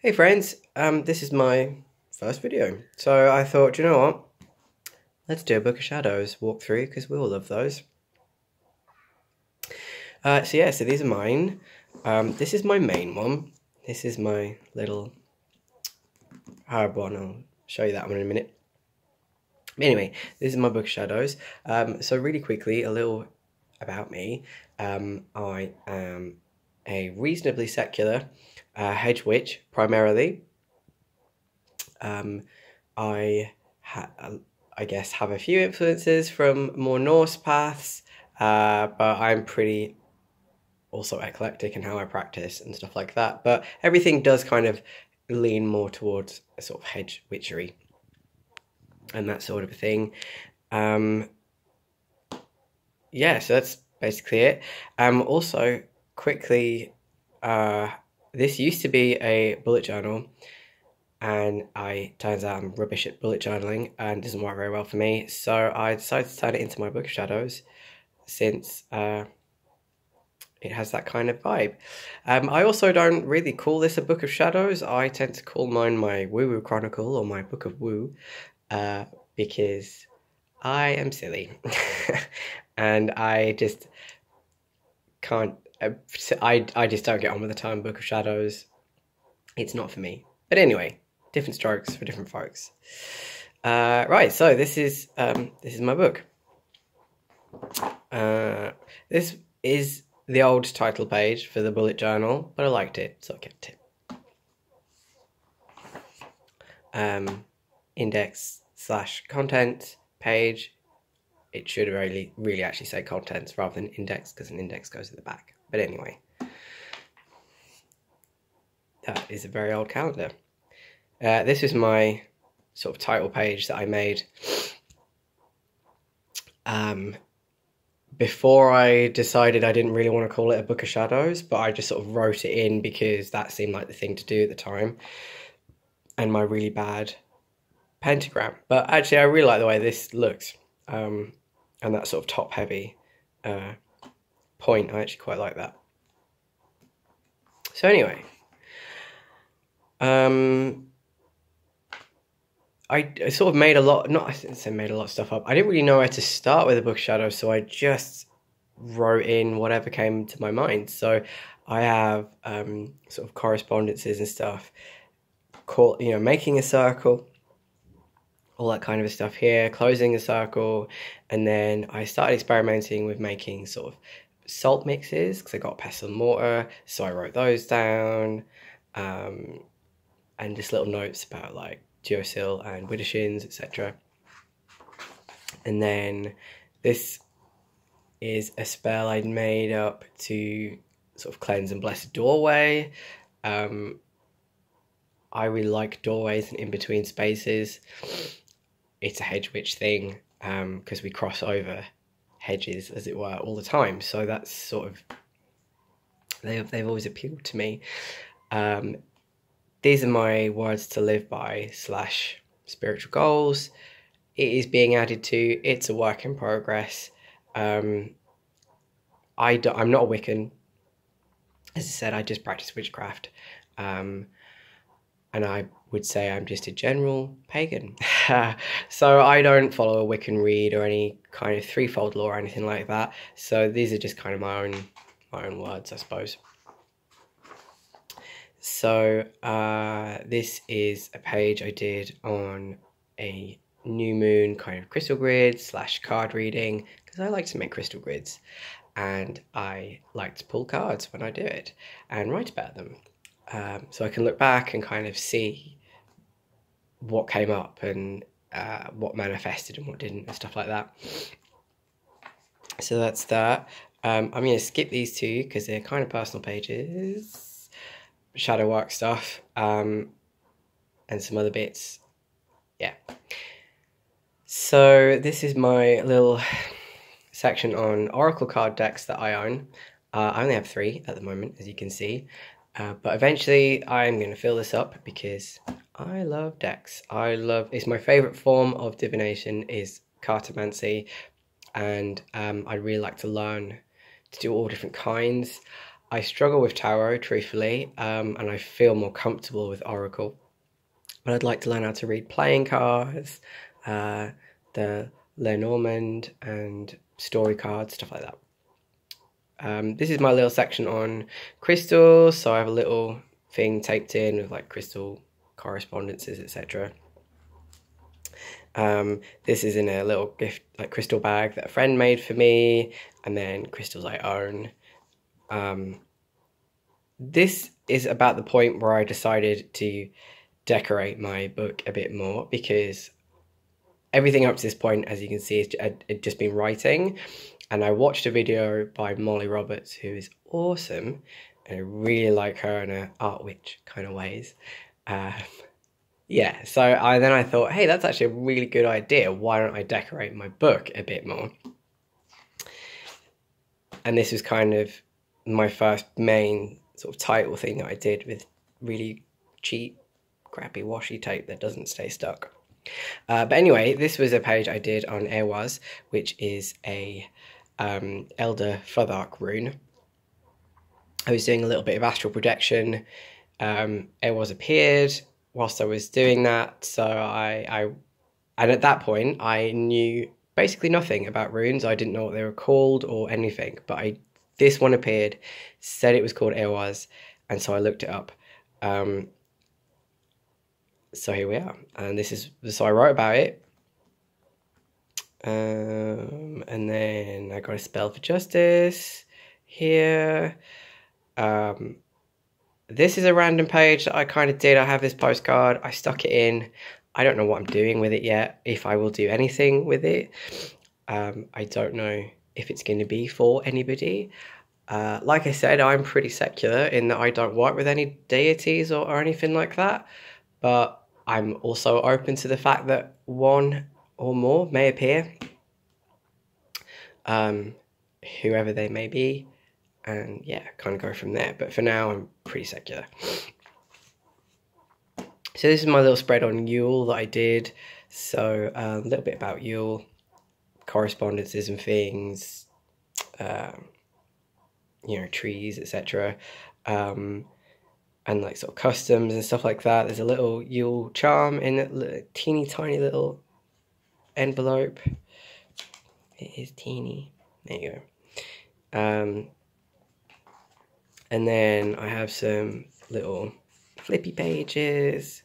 Hey friends, this is my first video, so I thought, you know what, let's do a Book of Shadows walkthrough, because we all love those. So these are mine. This is my main one. This is my little hard one. I'll show you that one in a minute. Anyway, this is my Book of Shadows. So really quickly, a little about me. I am a reasonably secular hedge witch, primarily. I guess have a few influences from more Norse paths, but I'm pretty also eclectic in how I practice and stuff like that. But everything does kind of lean more towards a sort of hedge witchery and that sort of thing. Yeah, so that's basically it. Also, quickly, this used to be a bullet journal, and turns out I'm rubbish at bullet journaling and it doesn't work very well for me, so I decided to turn it into my Book of Shadows, since it has that kind of vibe. I also don't really call this a Book of Shadows. I tend to call mine my Woowoo Chronicle, or my Book of Woo, because I am silly. And I just can't, I just don't get on with the term Book of Shadows. It's not for me. But anyway, different strokes for different folks. Right, so this is my book. This is the old title page for the bullet journal, but I liked it, so I kept it. Index/content page. It should really actually say contents rather than index, because an index goes at the back. But anyway, that is a very old calendar. This is my sort of title page that I made before I decided I didn't really want to call it a Book of Shadows, but I just sort of wrote it in because that seemed like the thing to do at the time, and my really bad pentagram. But actually, I really like the way this looks, and that sort of top-heavy point. I actually quite like that. So anyway, I sort of made a lot, I didn't say made a lot of stuff up. I didn't really know where to start with the Book of Shadows, so I just wrote in whatever came to my mind. So I have sort of correspondences and stuff, making a circle, all that kind of stuff here, closing a circle, and then I started experimenting with making sort of salt mixes, because I got pestle and mortar, so I wrote those down, and just little notes about like geosil and widdershins, etc. And then this is a spell I'd made up to sort of cleanse and bless a doorway. I really like doorways and in-between spaces. It's a hedge witch thing, because we cross over hedges, as it were, all the time. So that's sort of, they've always appealed to me. These are my words to live by / spiritual goals. It is being added to. It's a work in progress. I'm not a Wiccan. As I said, I just practice witchcraft. And I would say I'm just a general pagan. So I don't follow a Wiccan read or any kind of threefold law or anything like that. So these are just kind of my own words, I suppose. So this is a page I did on a new moon kind of crystal grid / card reading, because I like to make crystal grids, and I like to pull cards when I do it and write about them, so I can look back and kind of see what came up and what manifested and what didn't and stuff like that. So that's that. I'm going to skip these two because they're kind of personal pages. Shadow work stuff, and some other bits. Yeah. So this is my little section on Oracle card decks that I own. I only have 3 at the moment, as you can see. But eventually I'm going to fill this up because I love decks. It's my favourite form of divination is cartomancy, and I'd really like to learn to do all different kinds. I struggle with tarot, truthfully, and I feel more comfortable with oracle. But I'd like to learn how to read playing cards, the Lenormand and story cards, stuff like that. This is my little section on crystals, so I have a little thing taped in with like crystal correspondences, etc. This is in a little gift, like crystal bag that a friend made for me, and then crystals I own. This is about the point where I decided to decorate my book a bit more, because everything up to this point, as you can see, I'd just been writing, and I watched a video by Molly Roberts, who is awesome, and I really like her in her art witch kind of ways. Yeah, so then I thought, hey, that's actually a really good idea. Why don't I decorate my book a bit more? And this was kind of my first main sort of title thing that I did with really cheap, crappy washi tape that doesn't stay stuck. But anyway, this was a page I did on Airwas, which is a Elder Futhark rune. I was doing a little bit of astral projection. Airwas appeared whilst I was doing that, so and at that point I knew basically nothing about runes. I didn't know what they were called or anything, but this one appeared, said it was called Airwas, and so I looked it up. So here we are, and so I wrote about it, and then I got a spell for justice here. This is a random page that I kind of did. I have this postcard, I stuck it in. I don't know what I'm doing with it yet, if I will do anything with it. I don't know if it's going to be for anybody. Like I said, I'm pretty secular in that I don't work with any deities or anything like that, but I'm also open to the fact that one or more may appear, whoever they may be, and yeah, kind of go from there. But for now, I'm pretty secular. So this is my little spread on Yule that I did. So a little bit about Yule, correspondences and things, you know, trees, etc. And like sort of customs and stuff like that. There's a little Yule charm in a teeny tiny little envelope. It is teeny. There you go. And then I have some little flippy pages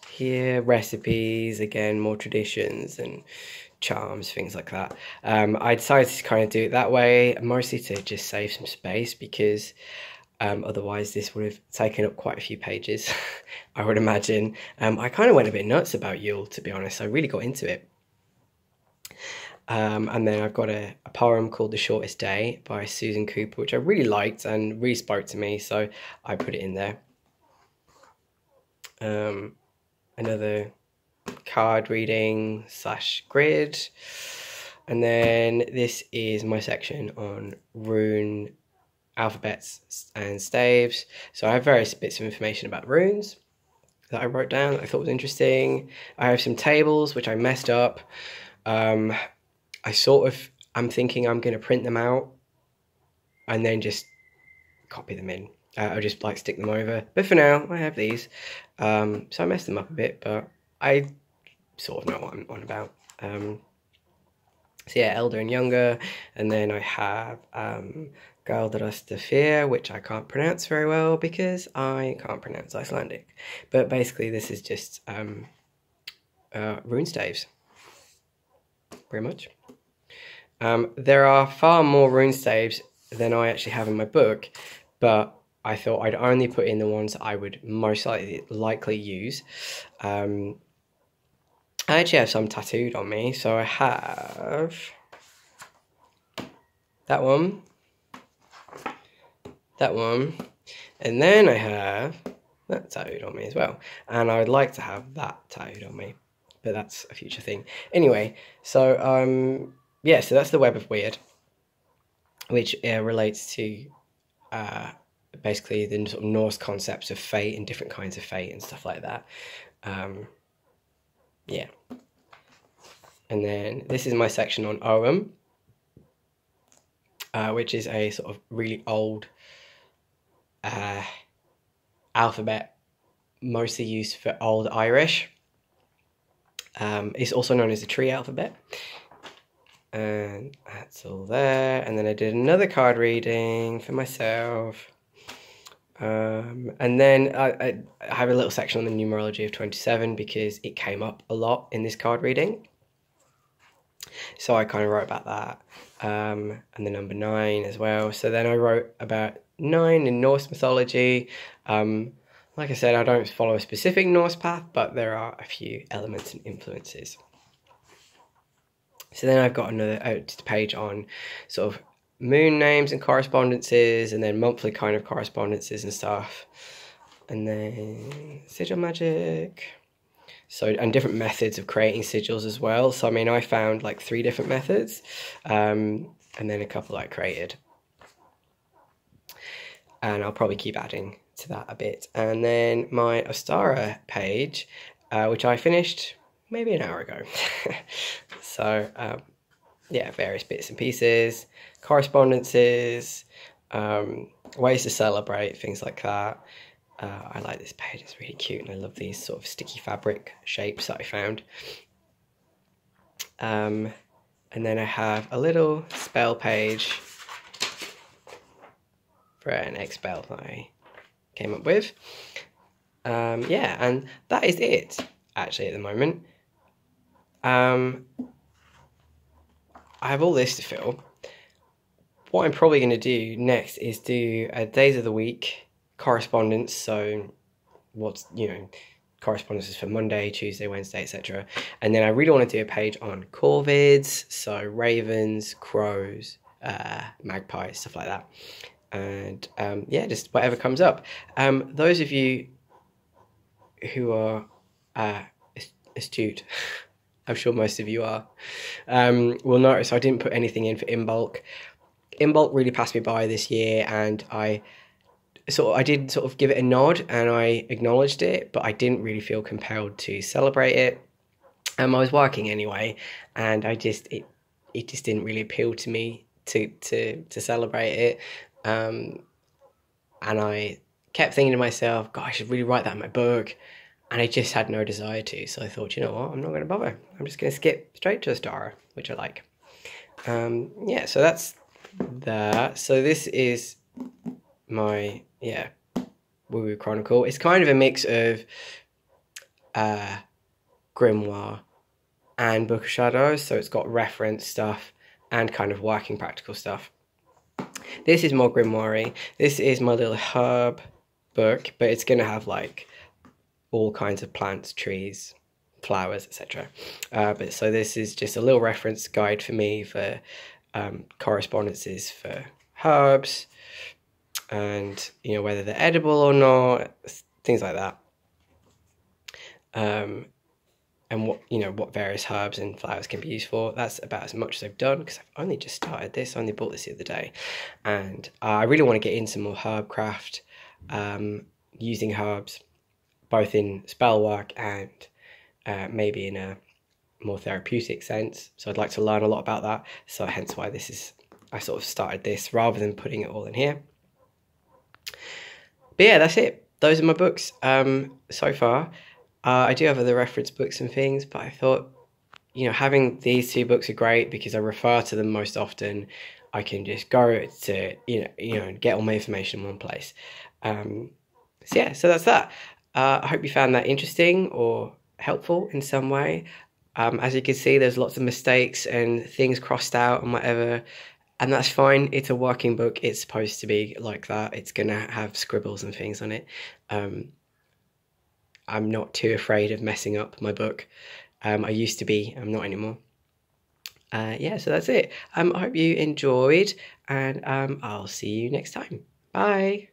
here, recipes, again, more traditions and charms, things like that. I decided to kind of do it that way, mostly to just save some space, because otherwise this would have taken up quite a few pages, I would imagine. I kind of went a bit nuts about Yule, to be honest. I really got into it. And then I've got a poem called The Shortest Day by Susan Cooper, which I really liked and really spoke to me, so I put it in there. Another card reading / grid. And then this is my section on rune alphabets and staves. So I have various bits of information about runes that I wrote down that I thought was interesting. I have some tables which I messed up. I'm thinking I'm going to print them out and then just copy them in. I'll just like stick them over. But for now, I have these. So I messed them up a bit, but I sort of know what I'm on about. So yeah, elder and younger. And then I have Galdrastafir, which I can't pronounce very well because I can't pronounce Icelandic. But basically this is just rune staves, pretty much. There are far more rune staves than I actually have in my book, but I thought I'd only put in the ones I would most likely use. I actually have some tattooed on me, so I have that one, and then I have that tattooed on me as well, and I would like to have that tattooed on me, but that's a future thing. Anyway, so yeah, so that's the Web of Weird, which relates to basically the sort of Norse concepts of fate and different kinds of fate and stuff like that. Yeah. And then this is my section on Ogham, which is a sort of really old uh, alphabet, mostly used for Old Irish. It's also known as the tree alphabet. And that's all there. And then I did another card reading for myself. And then I have a little section on the numerology of 27 because it came up a lot in this card reading. So I kind of wrote about that. And the number 9 as well. So then I wrote about 9 in Norse mythology. Like I said, I don't follow a specific Norse path, but there are a few elements and influences. So then I've got another just a page on sort of moon names and correspondences, and then monthly kind of correspondences and stuff. And then sigil magic. So, and different methods of creating sigils as well. So, I mean, I found like 3 different methods, and then a couple I created. And I'll probably keep adding to that a bit. And then my Ostara page, which I finished maybe an hour ago. So, yeah, various bits and pieces, correspondences, ways to celebrate, things like that. I like this page, it's really cute, and I love these sort of sticky fabric shapes that I found. And then I have a little spell page for an X spell that I came up with. Yeah, and that is it, actually, at the moment. I have all this to fill. What I'm probably going to do next is do a days of the week correspondence. So what's, correspondences for Monday, Tuesday, Wednesday, etc. And then I really want to do a page on corvids, so ravens, crows, magpies, stuff like that. And yeah, just whatever comes up. Those of you who are astute, I'm sure most of you are, will notice I didn't put anything in for in bulk. In bulk really passed me by this year, and I did sort of give it a nod and I acknowledged it, but I didn't really feel compelled to celebrate it. I was working anyway, and it just didn't really appeal to me to celebrate it. And I kept thinking to myself, God, I should really write that in my book. And I just had no desire to. So I thought, you know what, I'm not going to bother. I'm just going to skip straight to Ostara, which I like. Yeah, so that's that. So this is my, Woowoo Chronicle. It's kind of a mix of grimoire and Book of Shadows. So it's got reference stuff and kind of working practical stuff. This is more grimoire-y. This is my little herb book, but it's going to have like all kinds of plants, trees, flowers, etc. But so this is just a little reference guide for me for correspondences for herbs, and whether they're edible or not, things like that. And what various herbs and flowers can be used for. That's about as much as I've done, because I've only just started this. I only bought this the other day, and I really want to get into more herb craft, using herbs both in spell work and maybe in a more therapeutic sense. So I'd like to learn a lot about that. So hence why I sort of started this rather than putting it all in here. But yeah, that's it. Those are my books so far. I do have other reference books and things, but I thought, having these 2 books are great because I refer to them most often. I can just go to, get all my information in one place. So yeah, so that's that. I hope you found that interesting or helpful in some way. As you can see, there's lots of mistakes and things crossed out and whatever, and that's fine. It's a working book. It's supposed to be like that. It's going to have scribbles and things on it. I'm not too afraid of messing up my book. I used to be. I'm not anymore. Yeah, so that's it. I hope you enjoyed, and I'll see you next time. Bye.